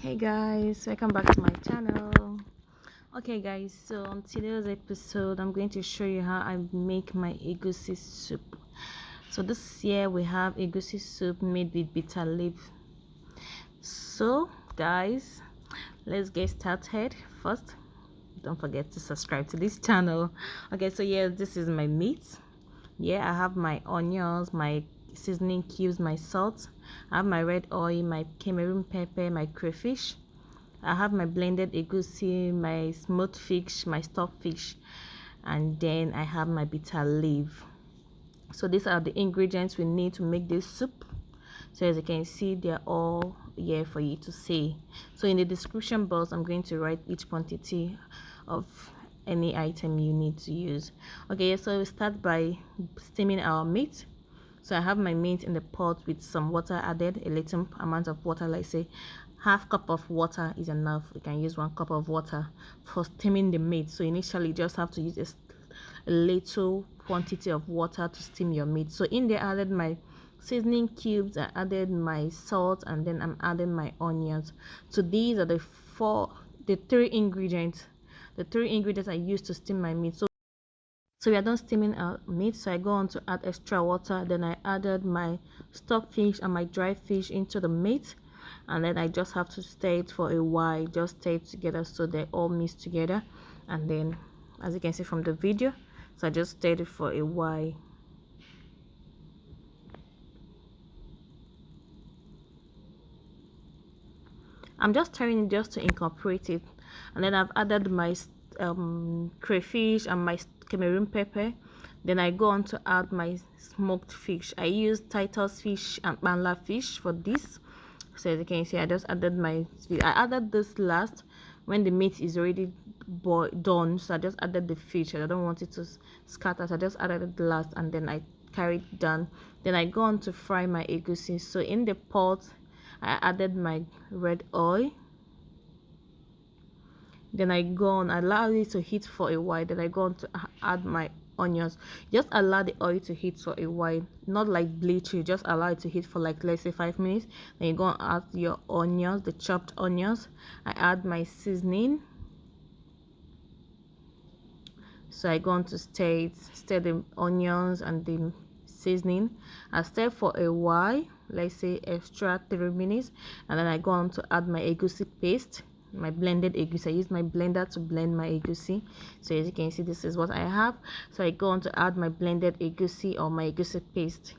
Hey guys, welcome back to my channel. Okay guys, so on today's episode I'm going to show you how I make my egusi soup. So this year we have egusi soup made with bitter leaf. So guys, let's get started. First, don't forget to subscribe to this channel. Okay, so yeah, this is my meat. Yeah, I have my onions, my seasoning cubes, my salt. I have my red oil, my Cameroon pepper, my crayfish. I have my blended egusi, my smoked fish, my stock fish, and then I have my bitter leaf. So these are the ingredients we need to make this soup. So as you can see, they're all here for you to see. So in the description box I'm going to write each quantity of any item you need to use. Okay, so we start by steaming our meat. So I have my meat in the pot with some water added, a little amount of water, like say half cup of water is enough. You can use 1 cup of water for steaming the meat. So initially you just have to use a little quantity of water to steam your meat. So in there I added my seasoning cubes, I added my salt, and then I'm adding my onions. So these are the three ingredients I use to steam my meat. So we are done steaming our meat, so I go on to add extra water. Then I added my stock fish and my dry fish into the meat, and then I just have to stir it for a while, just stir it together so they all mix together. And then as you can see from the video, so I just stirred it for a while. I'm just stirring it just to incorporate it, and then I've added my crayfish and my Cameroon pepper. Then I go on to add my smoked fish. I use Titus fish and Kpanla fish for this. So as you can see, I just added I added this last when the meat is already done. So I just added the fish. I don't want it to scatter, so I just added it last, and then I carried it down. Then I go on to fry my egusi. So in the pot I added my red oil. Then I go on, allow it to heat for a while. Then I go on to add my onions. Just allow the oil to heat for a while, not like bleach it, just allow it to heat for like, let's say, 5 minutes. Then you go and add your onions, the chopped onions. I add my seasoning. So I go on to stir the onions and the seasoning. I stir for a while, let's say extra 3 minutes, and then I go on to add my egusi paste, my blended egusi. I use my blender to blend my egusi. So as you can see, this is what I have. So I go on to add my blended egusi or my egusi paste,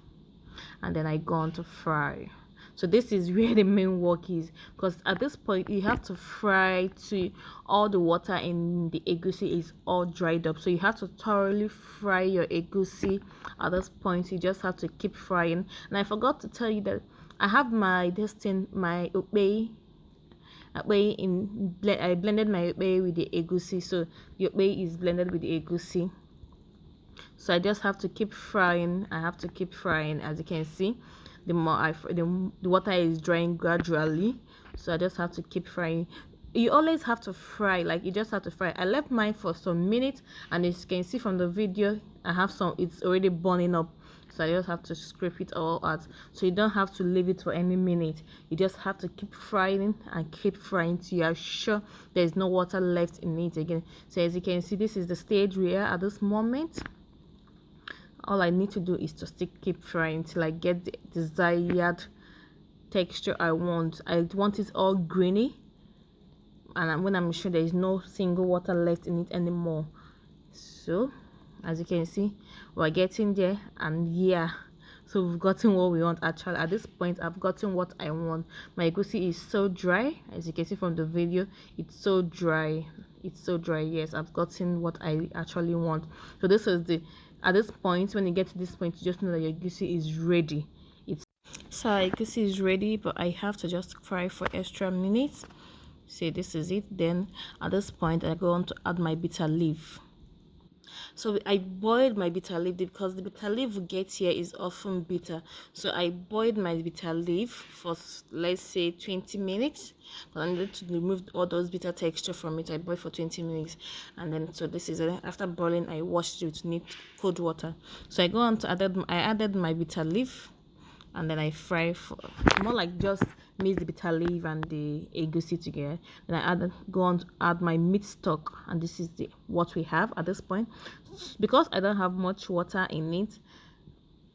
and then I go on to fry. So this is where the main work is, because at this point you have to fry to all the water in the egusi is all dried up. So you have to thoroughly fry your egusi. At this point you just have to keep frying. And I forgot to tell you that I have my my okpehi. I blended my okpehi with the egusi. So the okpehi is blended with the egusi. So I just have to keep frying. I have to keep frying. As you can see, the more the water is drying gradually, so I just have to keep frying. You always have to fry, like you just have to fry. I left mine for some minutes, and as you can see from the video, I have some, it's already burning up, so I just have to scrape it all out. So you don't have to leave it for any minute, you just have to keep frying and keep frying till you are sure there's no water left in it again. So as you can see, this is the stage we are at this moment. All I need to do is to still keep frying till I get the desired texture I want. I want it all greeny, and when I'm sure there is no single water left in it anymore. So as you can see, we're getting there, and yeah, so we've gotten what we want. Actually at this point I've gotten what I want. My egusi is so dry, as you can see from the video, it's so dry. Yes, I've gotten what I actually want. So this is at this point, when you get to this point, you just know that your egusi is ready. So egusi is ready, but I have to just fry for extra minutes. See, this is it. Then at this point I go on to add my bitter leaf. So I boiled my bitter leaf because the bitter leaf we get here is often bitter. So I boiled my bitter leaf for, let's say, 20 minutes. I needed to remove all those bitter texture from it. I boiled for 20 minutes, and then so this is it. After boiling, I washed it with cold water. So I go on to I added my bitter leaf, and then I fry for more like just mix the bitter leaf and the egusi together. Then I go on to add my meat stock, and this is the what we have at this point. Because I don't have much water in it,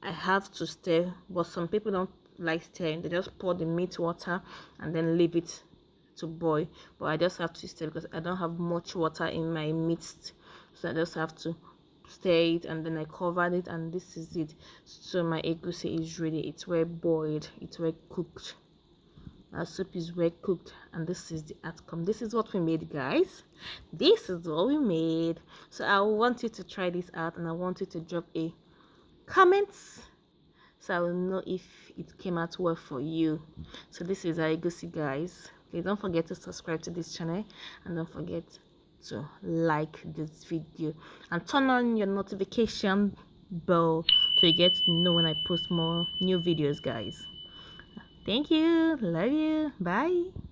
I have to stir. But some people don't like stirring; they just pour the meat water and then leave it to boil. But I just have to stir because I don't have much water in my meat, so I just have to stir it, and then I covered it, and this is it. So my egusi is ready. It's well boiled, it's well cooked. Our soup is well cooked, and this is the outcome. This is what we made, guys. This is what we made. So I want you to try this out, and I want you to drop a comment so I will know if it came out well for you. So this is our egusi, guys. Please don't forget to subscribe to this channel, and don't forget to like this video and turn on your notification bell so you get to know when I post more new videos, guys. Thank you. Love you. Bye.